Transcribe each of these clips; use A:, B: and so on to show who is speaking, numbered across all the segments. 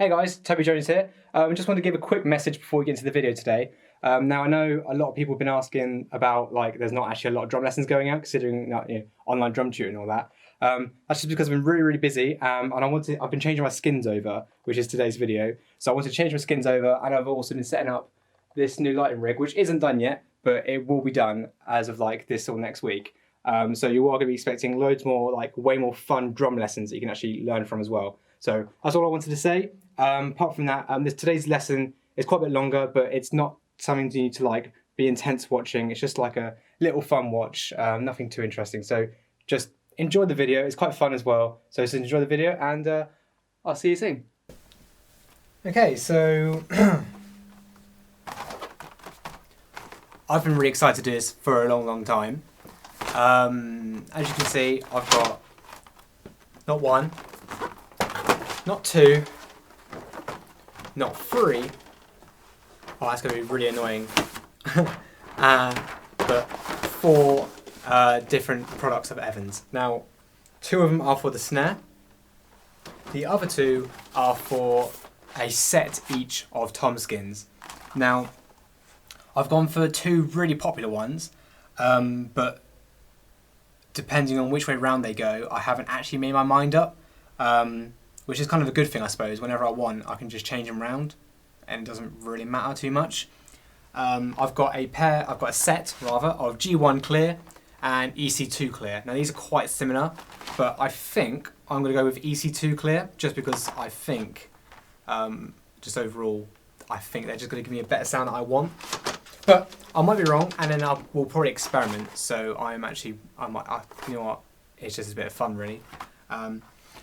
A: Hey guys, Toby Jones here. I just want to give a quick message before we get into the video today. Now I know a lot of people have been asking about there's not actually a lot of drum lessons going out considering online drum tutoring and all that. That's just because I've been really busy and I've been changing my skins over, which is today's video. So I want to change my skins over, and I've also been setting up this new lighting rig, which isn't done yet, but it will be done as of this or next week. So you are going to be expecting loads more, way more fun drum lessons that you can actually learn from as well. So that's all I wanted to say. Apart from that, today's lesson is quite a bit longer, but it's not something you need to be intense watching. It's just a little fun watch, nothing too interesting. So just enjoy the video. It's quite fun as well. So just enjoy the video, and I'll see you soon. Okay, so I've been really excited to do this for a long time. As you can see, I've got not one, not two, not three. Oh, that's going to be really annoying. But four different products of Evans. Now, two of them are for the snare. The other two are for a set each of tom skins. Now, I've gone for two really popular ones, but depending on which way round they go, I haven't actually made my mind up. Which is kind of a good thing, I suppose. Whenever I want, I can just change them round, and it doesn't really matter too much. I've got a set of G1 clear and EC2 clear. Now these are quite similar, but I think I'm going to go with EC2 clear just because I think, just overall, I think they're just going to give me a better sound that I want. But I might be wrong, and then we'll probably experiment. So you know what? It's just a bit of fun, really.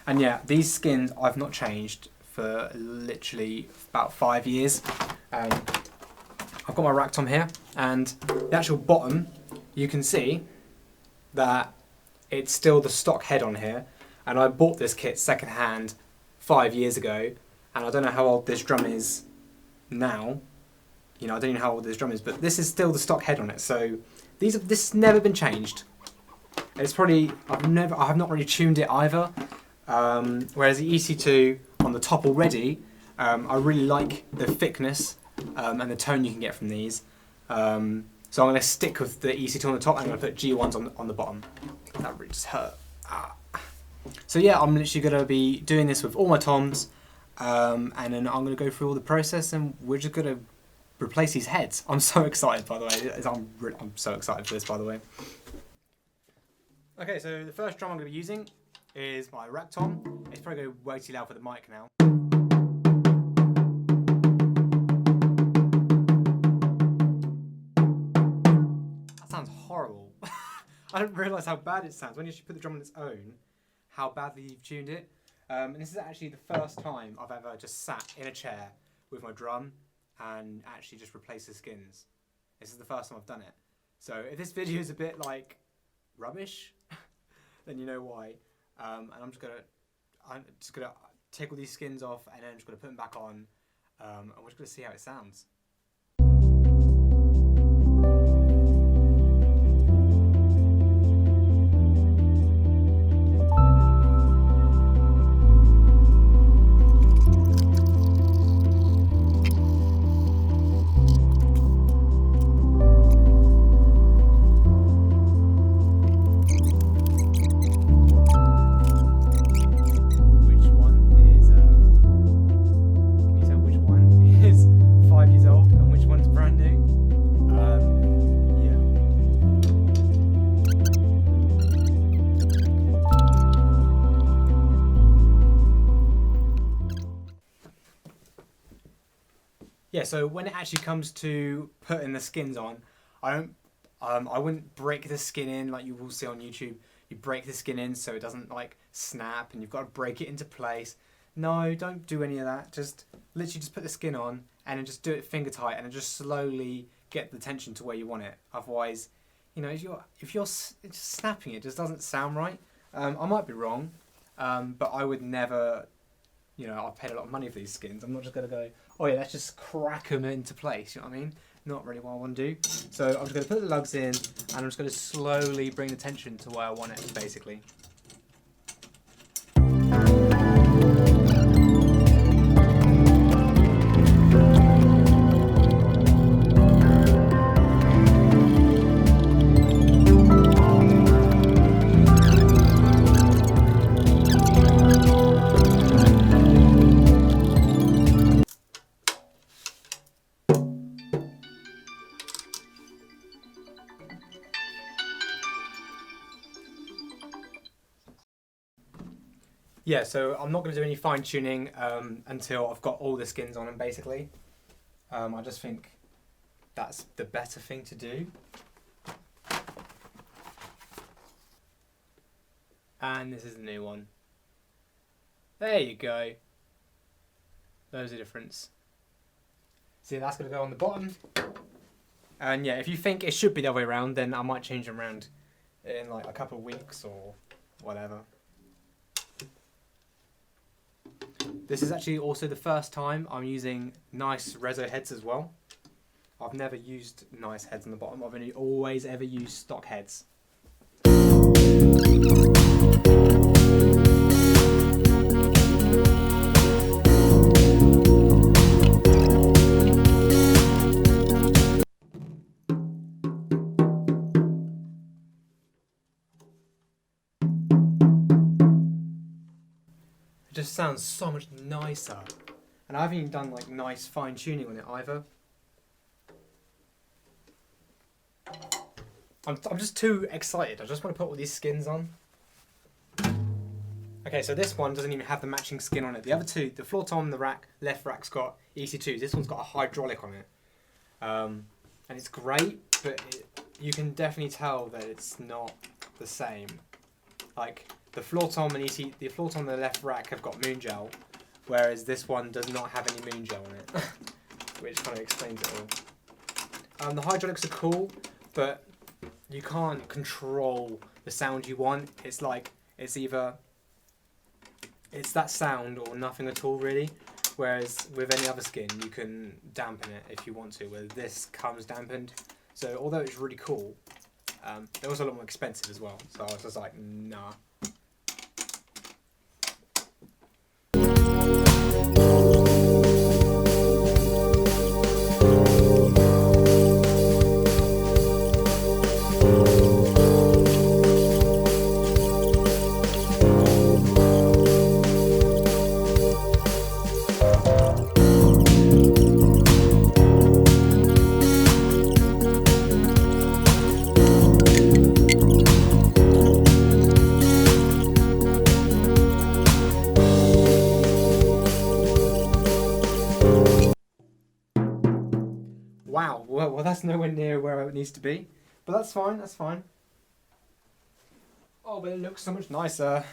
A: And yeah, these skins I've not changed for literally about 5 years. I've got my rack tom here, and the actual bottom, you can see that it's still the stock head on here. And I bought this kit secondhand 5 years ago, and I don't know how old this drum is now. I don't even know how old this drum is, but this is still the stock head on it. So this has never been changed. It's probably I have not really tuned it either. Whereas the EC2 on the top already, I really like the thickness and the tone you can get from these. So I'm going to stick with the EC2 on the top, and I'm going to put G1s on the bottom. That really just hurt. So yeah, I'm literally going to be doing this with all my toms, and then I'm going to go through all the process, and we're just going to replace these heads. I'm so excited, by the way. I'm so excited for this, by the way. Okay, so the first drum I'm going to be using is my rack tom. It's probably going to be way too loud for the mic now. That sounds horrible. I didn't realise how bad it sounds when you actually put the drum on its own, how badly you've tuned it. And this is actually the first time I've ever just sat in a chair with my drum and actually just replaced the skins. This is the first time I've done it. So if this video is a bit rubbish, then you know why. And I'm just gonna take all these skins off, and then I'm just gonna put them back on, and we're just gonna see how it sounds. Yeah, so when it actually comes to putting the skins on, I wouldn't break the skin in like you will see on YouTube. You break the skin in so it doesn't snap, and you've got to break it into place. No, don't do any of that. Just literally just put the skin on, and then just do it finger tight, and then just slowly get the tension to where you want it. Otherwise, if you're just snapping, it just doesn't sound right. I might be wrong, but I would never. I've paid a lot of money for these skins. I'm not just going to go, oh yeah, let's just crack them into place. You know what I mean? Not really what I want to do. So I'm just going to put the lugs in, and I'm just going to slowly bring the tension to where I want it, basically. Yeah, so I'm not going to do any fine tuning until I've got all the skins on them, basically. I just think that's the better thing to do. And this is the new one. There you go. There's the difference. See, that's going to go on the bottom. And yeah, if you think it should be the other way around, then I might change them around in like a couple of weeks or whatever. This is actually also the first time I'm using nice reso heads as well. I've never used nice heads on the bottom. I've only always ever used stock heads. It just sounds so much nicer. And I haven't even done like nice fine tuning on it either. I'm just too excited. I just want to put all these skins on. Okay, so this one doesn't even have the matching skin on it. The other two, the floor tom, the rack, left rack's got EC2s. This one's got a hydraulic on it. And it's great, but you can definitely tell that it's not the same. Like the floor tom and the floor tom and the left rack have got moon gel, whereas this one does not have any moon gel on it, which kind of explains it all. The hydraulics are cool, but you can't control the sound you want. It's like it's that sound or nothing at all really. Whereas with any other skin, you can dampen it if you want to. Where this comes dampened, so although it's really cool, they're also a lot more expensive as well. So I was just like, nah. Wow, well that's nowhere near where it needs to be. But that's fine, that's fine. Oh, but it looks so much nicer.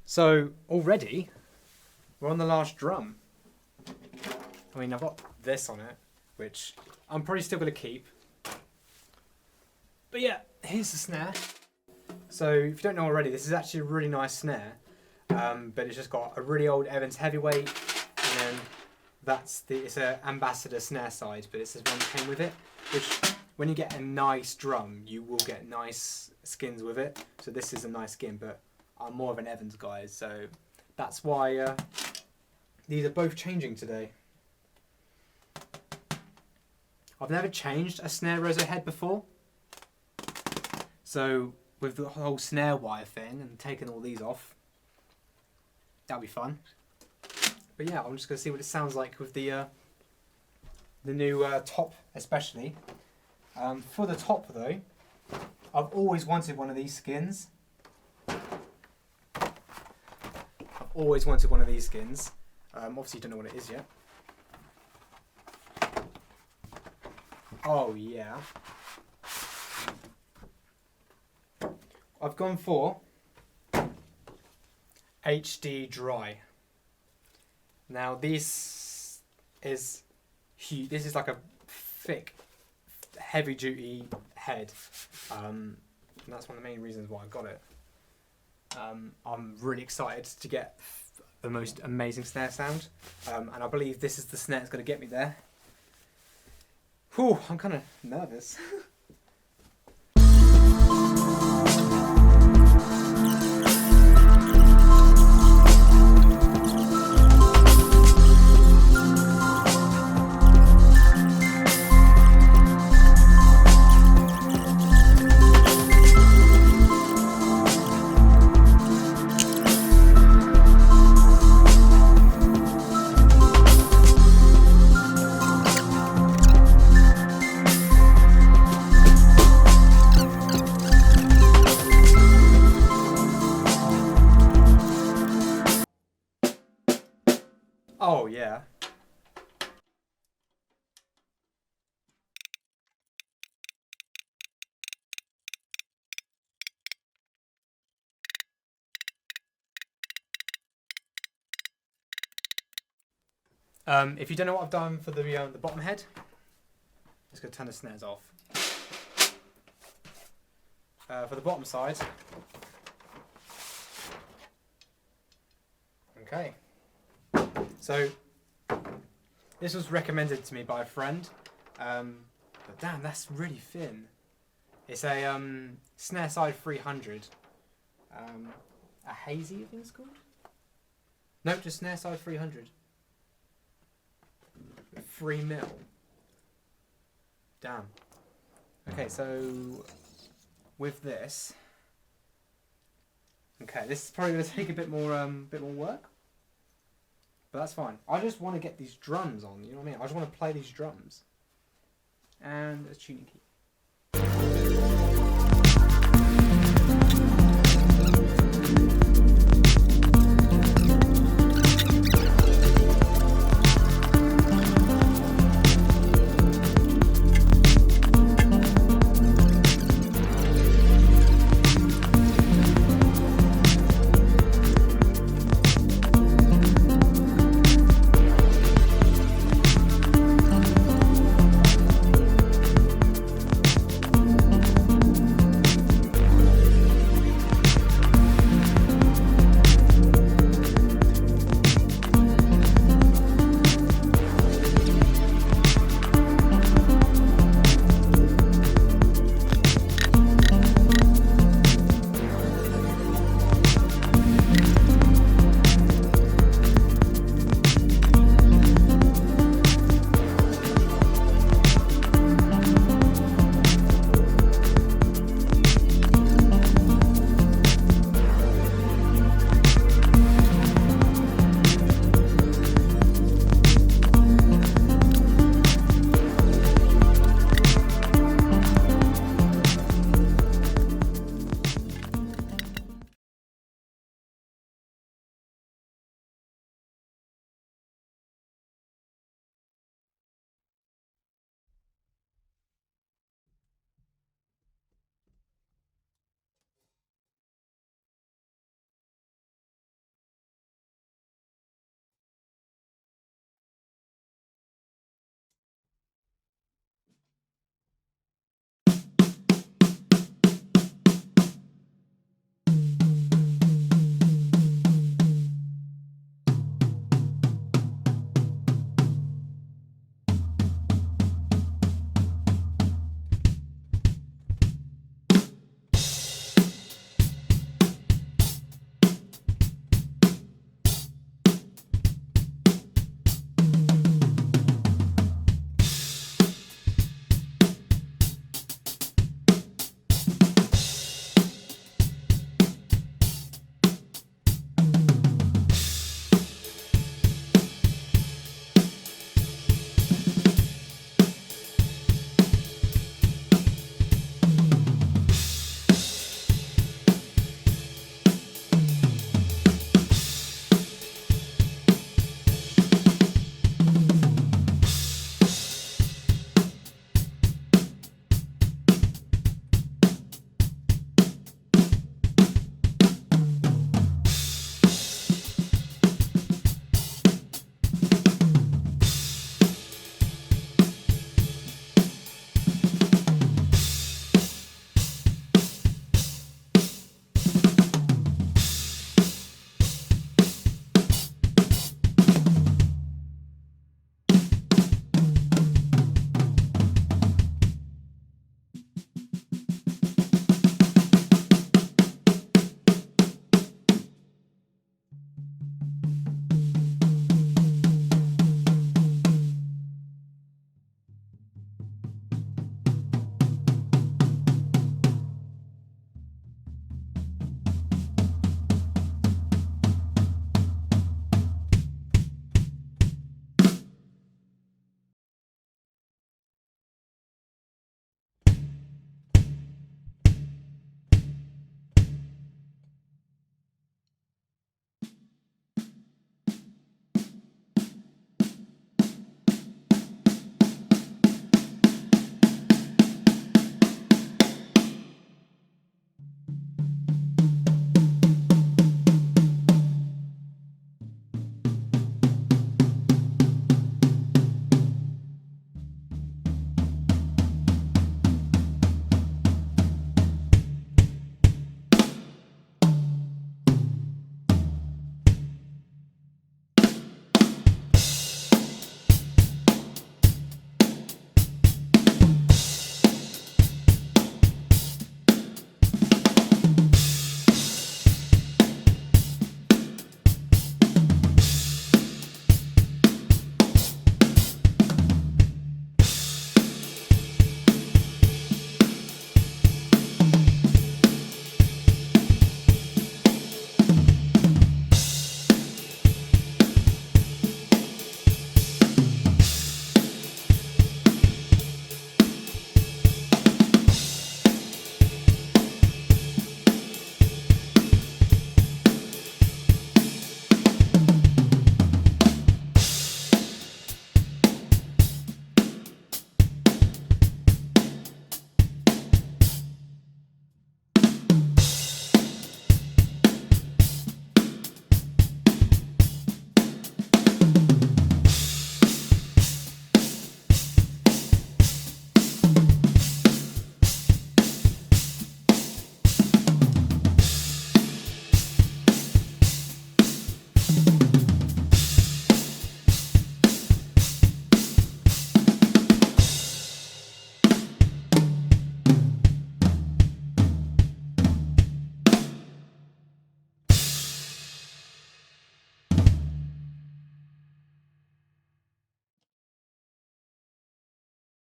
A: So already, we're on the last drum. I mean, I've got this on it, which I'm probably still going to keep. But yeah, here's the snare. So if you don't know already, this is actually a really nice snare, but it's just got a really old Evans heavyweight, and then it's an ambassador snare side, but it's the one that came with it, which when you get a nice drum, you will get nice skins with it. So this is a nice skin, but I'm more of an Evans guy, so that's why these are both changing today. I've never changed a snare reso head before, so with the whole snare wire thing and taking all these off, that'll be fun. But yeah, I'm just going to see what it sounds like with the new top especially. For the top though, I've always wanted one of these skins. Always wanted one of these skins. Obviously you don't know what it is yet. Oh yeah. I've gone for HD Dry. Now this is huge. This is like a thick, heavy duty head. and that's one of the main reasons why I got it. I'm really excited to get the most amazing snare sound, and I believe this is the snare that's going to get me there. Whew, I'm kind of nervous. Oh yeah. If you don't know what I've done for the bottom head, just going to turn the snares off. For the bottom side, okay. So this was recommended to me by a friend, but damn, that's really thin. It's a snare side 300, a hazy, I think it's called. No, just snare side 300. 3 mil. Damn. Okay, so with this, okay, this is probably going to take a bit more work, but that's fine. I just want to get these drums on. You know what I mean? I just want to play these drums and a tuning key.